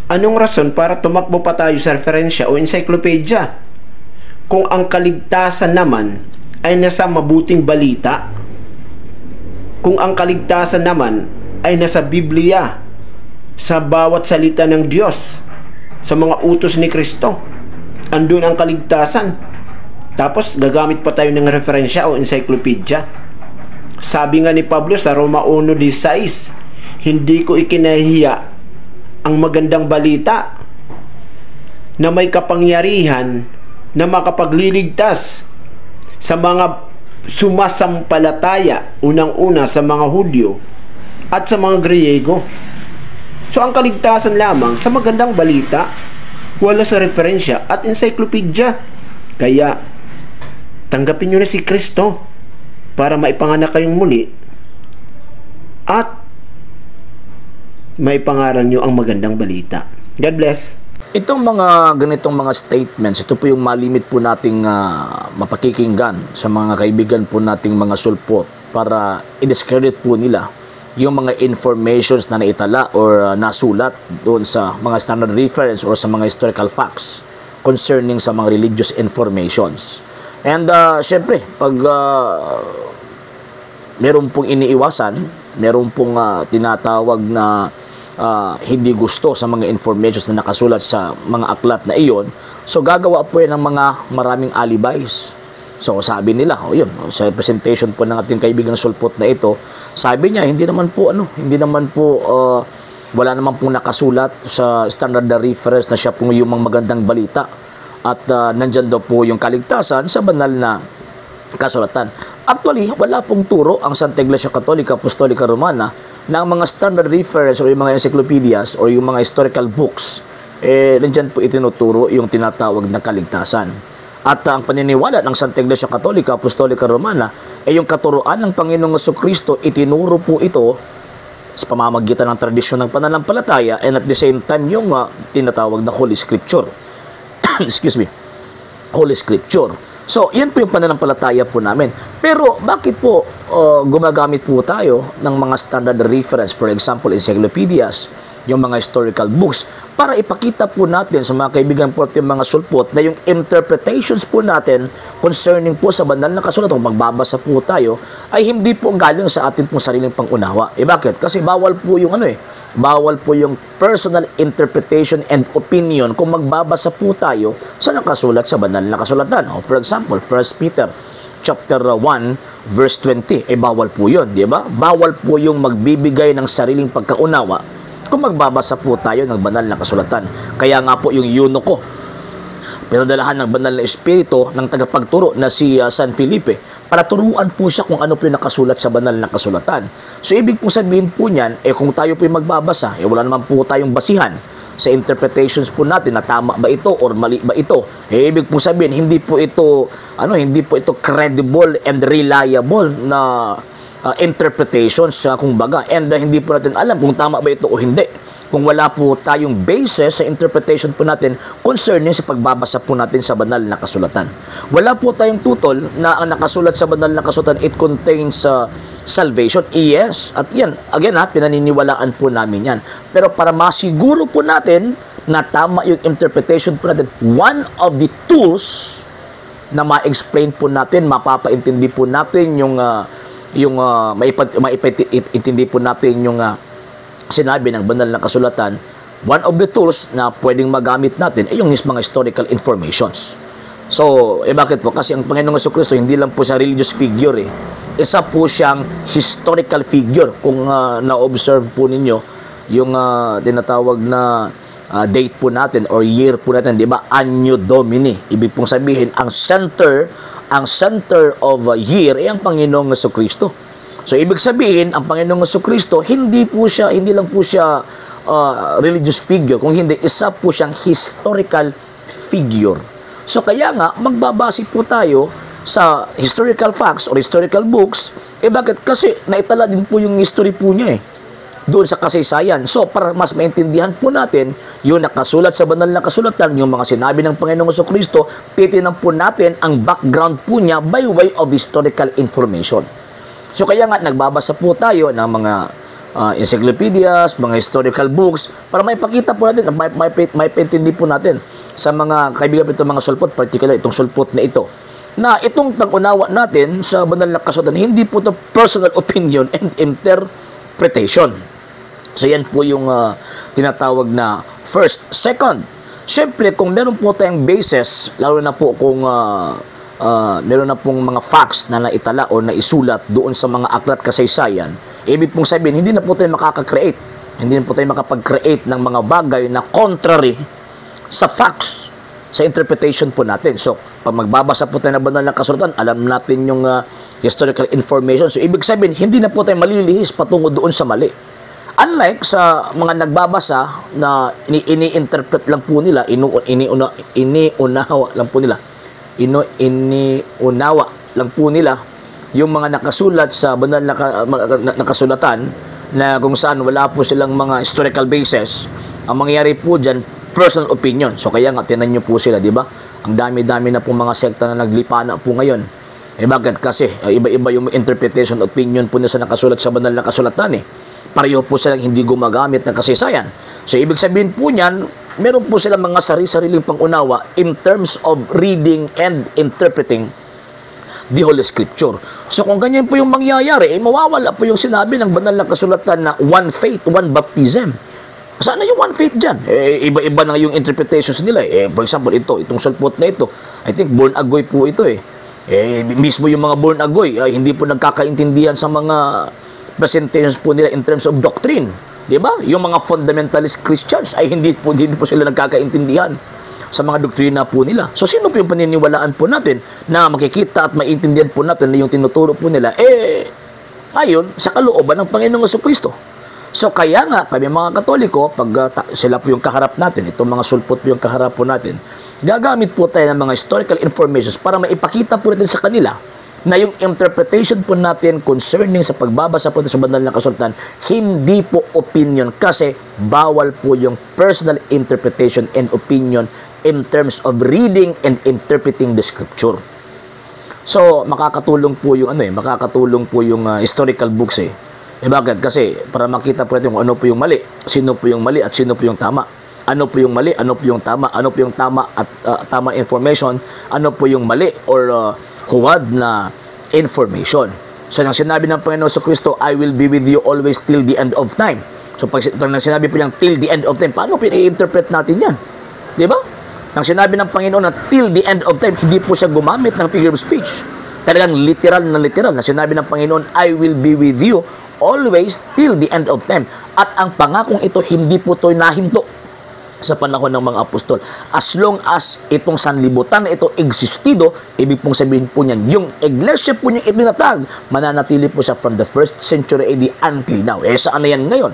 Anong rason para tumakbo pa tayo sa referensya o encyclopedia? Kung ang kaligtasan naman ay nasa mabuting balita, kung ang kaligtasan naman ay nasa Biblia, sa bawat salita ng Diyos, sa mga utos ni Kristo, andun ang kaligtasan. Tapos gagamit pa tayo ng referensya o encyclopedia. Sabi nga ni Pablo sa Roma 1:16, hindi ko ikinahiya ang magandang balita na may kapangyarihan na makapagliligtas sa mga sumasampalataya, unang-una sa mga Hudyo at sa mga Griego. So ang kaligtasan lamang sa magandang balita, wala sa referensya at encyclopedia. Kaya tanggapin nyo na si Kristo para maipanganak kayong muli at maipangaral nyo ang magandang balita. God bless. Itong mga ganitong mga statements, ito po yung malimit po nating mapakikinggan sa mga kaibigan po nating mga sulpot para i-discredit po nila yung mga informations na naitala or nasulat doon sa mga standard reference or sa mga historical facts concerning sa mga religious informations. And syempre, pag meron pong iniiwasan, meron pong tinatawag na hindi gusto sa mga informations na nakasulat sa mga aklat na iyon, so gagawa po yan ng mga maraming alibis. So sabi nila, yun, sa presentation po ng ating kaibigang sulpot na ito, sabi niya, hindi naman po wala naman pong nakasulat sa standard na reference na siya pong yung magandang balita at nandyan daw po yung kaligtasan sa banal na kasulatan. Actually, wala pong turo ang Santa Iglesia Katolika Apostolica Romana na ang mga standard reference o yung mga encyclopedias o yung mga historical books, nandyan po itinuturo yung tinatawag na kaligtasan. At ang paniniwala ng Santa Iglesia Katolika Apostolica Romana ay yung katuruan ng Panginoong Jesucristo, itinuro po ito sa pamamagitan ng tradisyon ng pananampalataya and at the same time yung tinatawag na Holy Scripture. Excuse me. Holy Scripture. So, yan po yung pananampalataya po namin. Pero, bakit po gumagamit po tayo ng mga standard reference, for example, encyclopedias, yung mga historical books, para ipakita po natin sa mga kaibigan po at yung mga sulpot na yung interpretations po natin concerning po sa banal na kasulatan, kung magbabasa po tayo, ay hindi po galing sa ating pong sariling pangunawa. Bakit? Kasi bawal po yung bawal po yung personal interpretation and opinion kung magbabasa po tayo sa nakasulat sa banal na kasulatan. For example, 1 Peter chapter 1 verse 20, bawal po yun, di ba? Bawal po yung magbibigay ng sariling pagkaunawa kung magbabasa po tayo ng banal na kasulatan. Kaya nga po yung eunuko, pinadalahan ng banal na espiritu ng tagapagturo na si San Felipe para turuan po siya kung ano po yung nakasulat sa banal na kasulatan. So, ibig pong sabihin po niyan, kung tayo po yung magbabasa, wala naman po tayong basihan sa interpretations po natin na tama ba ito or mali ba ito. Ibig pong sabihin, hindi po ito credible and reliable na interpretations kung baga. And hindi po natin alam kung tama ba ito o hindi, kung wala po tayong basis sa interpretation po natin concerning sa pagbabasa po natin sa banal na kasulatan. Wala po tayong tutol na ang nakasulat sa banal na kasulatan, it contains salvation. Yes, at yan, again pinaniniwalaan po namin yan. Pero para masiguro po natin na tama yung interpretation po natin, one of the tools na ma-explain po natin, mapapaintindi po natin maipaintindi po natin yung sinabi ng banal na kasulatan, one of the tools na pwedeng magamit natin ay yung mga historical informations. So, bakit po? Kasi ang Panginoong Jesucristo hindi lang po sa religious figure isa po siyang historical figure. Kung na-observe po ninyo yung tinatawag na date po natin or year po natin, di ba? Anno Domini. Ibig pong sabihin, ang center of year ay ang Panginoong Jesucristo. So, ibig sabihin, ang Panginoong Jesucristo, hindi lang po siya religious figure, kung hindi, isa po siyang historical figure. So, kaya nga, magbabase po tayo sa historical facts or historical books. Bakit? Kasi naitala din po yung history po niya doon sa kasaysayan. So, para mas maintindihan po natin yung nakasulat sa banal na kasulatan, yung mga sinabi ng Panginoong Jesucristo, titinan po natin ang background po niya by way of historical information. So, kaya nga, nagbabasa po tayo ng mga encyclopedias, mga historical books, para maipakita po natin, maipintindi po natin sa mga kaibigan itong mga sulpot, particular itong sulpot na ito, na itong pag-unawa natin sa banal na kasulatan, hindi po ito personal opinion and interpretation. So yan po yung tinatawag na first. Second, syempre kung meron po tayong basis, lalo na po kung meron na pong mga facts na naitala o naisulat doon sa mga aklat kasaysayan, ibig pong sabihin, hindi na po tayo makaka-create, hindi na po tayo makapag-create ng mga bagay na contrary sa facts, sa interpretation po natin. So, pag magbabasa po tayo ng banal na kasulatan, alam natin yung historical information. So, ibig sabihin, hindi na po tayo malilihis patungo doon sa mali. Unlike sa mga nagbabasa na ini-interpret lang po nila, iniunawa lang po nila, iniunawa lang po nila yung mga nakasulat sa banal na nakasulatan na kung saan wala po silang mga historical basis. Ang mangyayari po dyan, personal opinion. So kaya nga, tinan nyo po sila, di ba? Ang dami-dami na po mga sekta na naglipana po ngayon. Bakit? Kasi iba-iba yung interpretation, opinion po na sa nakasulat sa banal na kasulatan Pareho po silang hindi gumagamit ng kasaysayan. So ibig sabihin po niyan, meron po silang mga sariling pangunawa in terms of reading and interpreting the Holy Scripture. So kung ganyan po yung mangyayari, mawawala po yung sinabi ng banal na kasulatan na one faith, one baptism. Sana yung one faith dyan? Iba-iba na yung interpretations nila. For example, itong sulpot na ito, I think born agoy po ito mismo yung mga born agoy, hindi po nagkakaintindihan sa mga presentations po nila in terms of doctrine. Di ba? Yung mga fundamentalist Christians ay hindi po sila nagkakaintindihan sa mga doktrina po nila. So, sino po yung paniniwalaan po natin na makikita at maintindihan po natin na yung tinuturo po nila? Ayon sa kalooban ng Panginoong Jesucristo. So, kaya nga, kami mga Katoliko, pag sila po yung kaharap natin, itong mga sulpot po yung kaharap po natin, gagamit po tayo ng mga historical informations para maipakita po natin sa kanila na yung interpretation po natin concerning sa pagbabasa po sa banal na kasulatan, hindi po opinion kasi bawal po yung personal interpretation and opinion in terms of reading and interpreting the Scripture. So, makakatulong po yung historical books bakit? Kasi para makita po natin kung ano po yung mali, sino po yung mali at sino po yung tama. Ano po yung mali, ano po yung tama, ano po yung tama at tama information, ano po yung mali or huwad na information. So, nang sinabi ng Panginoon sa Kristo, I will be with you always till the end of time. So, pag nang sinabi po niyang till the end of time, paano po i-interpret natin yan? Di ba? Nang sinabi ng Panginoon na till the end of time, hindi po siya gumamit ng figure of speech. Talagang literal na literal. Nang sinabi ng Panginoon, I will be with you always till the end of time. At ang pangakong ito, hindi po ito nahinto sa panahon ng mga apostol. As long as itong sanlibutan na ito existido, ibig pong sabihin po niyan, yung iglesia po niyang ibinatag, mananatili po siya from the 1st century AD until now. Saan na yan ngayon?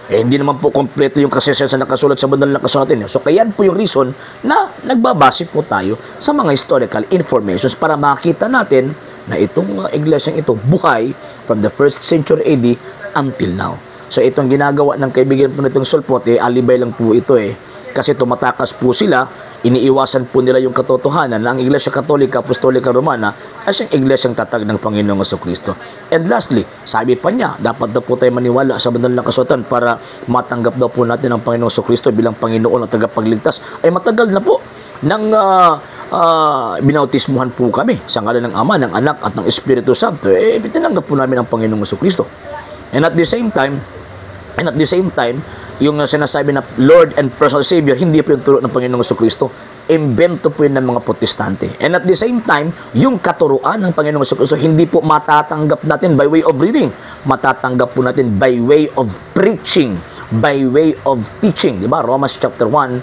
Hindi naman po kompleto yung kasaysayan sa nakasulat sa banal na kasulatan. So, kaya po yung reason na nagbabase po tayo sa mga historical informations para makita natin na itong iglesyang ito buhay from the 1st century AD until now. So, itong ginagawa ng kaibigan po nitong sulpot, alibay lang po ito kasi tumatakas po sila, iniiwasan po nila yung katotohanan na ang Iglesia Katolika, Apostolika Romana ay siyang iglesyang tatag ng Panginoong Jesucristo. And lastly, sabi pa niya, dapat daw po tayo maniwala sa banal na kasulatan para matanggap daw po natin ang Panginoong Jesucristo bilang Panginoon at tagapagligtas. Ay matagal na po nang binautismuhan po kami sa ngalan ng Ama, ng Anak at ng Espiritu Santo. Tinanggap po namin ang Panginoong Jesucristo. And at the same time, yung sinasabi na Lord and personal Savior, hindi po yung turo ng Panginoong Jesucristo. Imbento po yun ng mga Protestante. And at the same time, yung katuruan ng Panginoong Jesucristo, hindi po matatanggap natin by way of reading. Matatanggap po natin by way of preaching, by way of teaching. Diba? Romans chapter 10,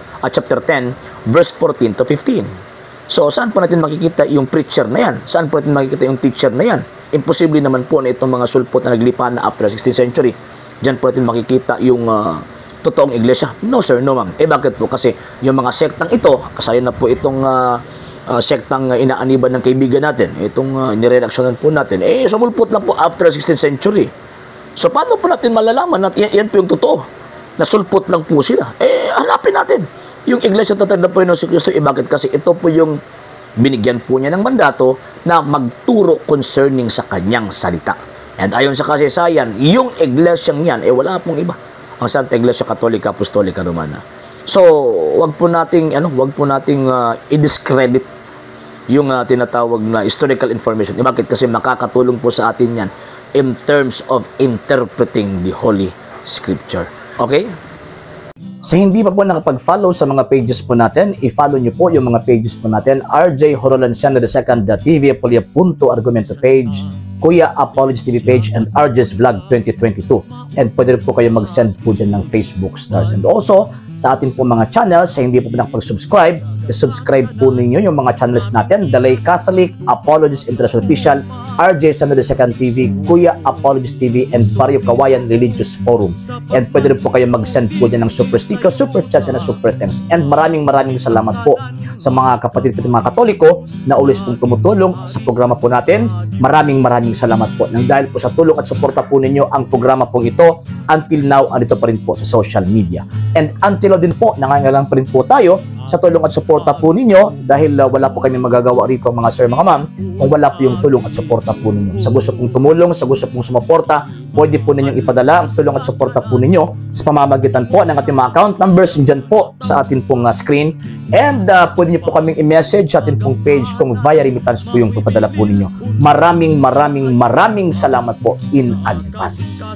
verse 14 to 15. So, saan po natin makikita yung preacher na yan? Saan po natin makikita yung teacher na yan? Imposible naman po na itong mga sulpot na naglipan na after 16th century. Diyan po natin makikita yung totoong iglesia. No sir, no ma'am. Bakit po? Kasi yung mga sektang ito, kasali na po itong sektang inaaniban ng kaibigan natin, itong niredaksyonan po natin, sumulpot na po after 16th century. So, paano po natin malalaman na yan po yung totoo? Nasulpot lang po sila. Hanapin natin yung iglesia tatag na po yun si Kristo. Bakit? Kasi ito po yung binigyan po niya ng mandato na magturo concerning sa kanyang salita. And ayon sa kasaysayan, yung iglesyang yan, wala pong iba. Ang Santa Iglesia Katolika Apostolika Romana. So, wag po nating i-discredit yung tinatawag na historical information. Bakit? Kasi makakatulong po sa atin yan in terms of interpreting the Holy Scripture. Okay? Sa hindi pa po nakapag-follow sa mga pages po natin, i-follow nyo po yung mga pages po natin. RJ Horolanciano II TV Apolia Punto Argumento page, Kuya Apologist TV page, and RJ's Vlog 2022. And pwede rin po kayo mag-send po dyan ng Facebook stars. And also, sa ating po mga channels, sa hindi po nakapag-subscribe, subscribe po ninyo yung mga channels natin, The Lay Catholic, Apologist International Official, RJ Sano II TV, Kuya Apologist TV, and Barrio Kawayan Religious Forum. And pwede rin po kayo mag-send po dyan ng super sticker, super chats, and super thanks. And maraming salamat po sa mga kapatid at mga Katoliko na ulis pong tumutulong sa programa po natin. Maraming salamat po. Nang dahil po sa tulong at suporta po ninyo, ang programa pong ito, until now, andito pa rin po sa social media. And until din po, nangangailangan pa rin po tayo sa tulong at suporta po ninyo dahil wala po kami magagawa rito mga sir, mga ma'am, kung wala po yung tulong at suporta po ninyo. Sa gusto pong tumulong, sa gusto pong sumuporta, pwede po ninyong ipadala ang tulong at suporta po ninyo sa pamamagitan po ng ating mga account numbers dyan po sa ating pong screen. And pwede nyo po kaming i-message sa ating pong page kung via remittance po yung ipadala po ninyo. Maraming salamat po in advance.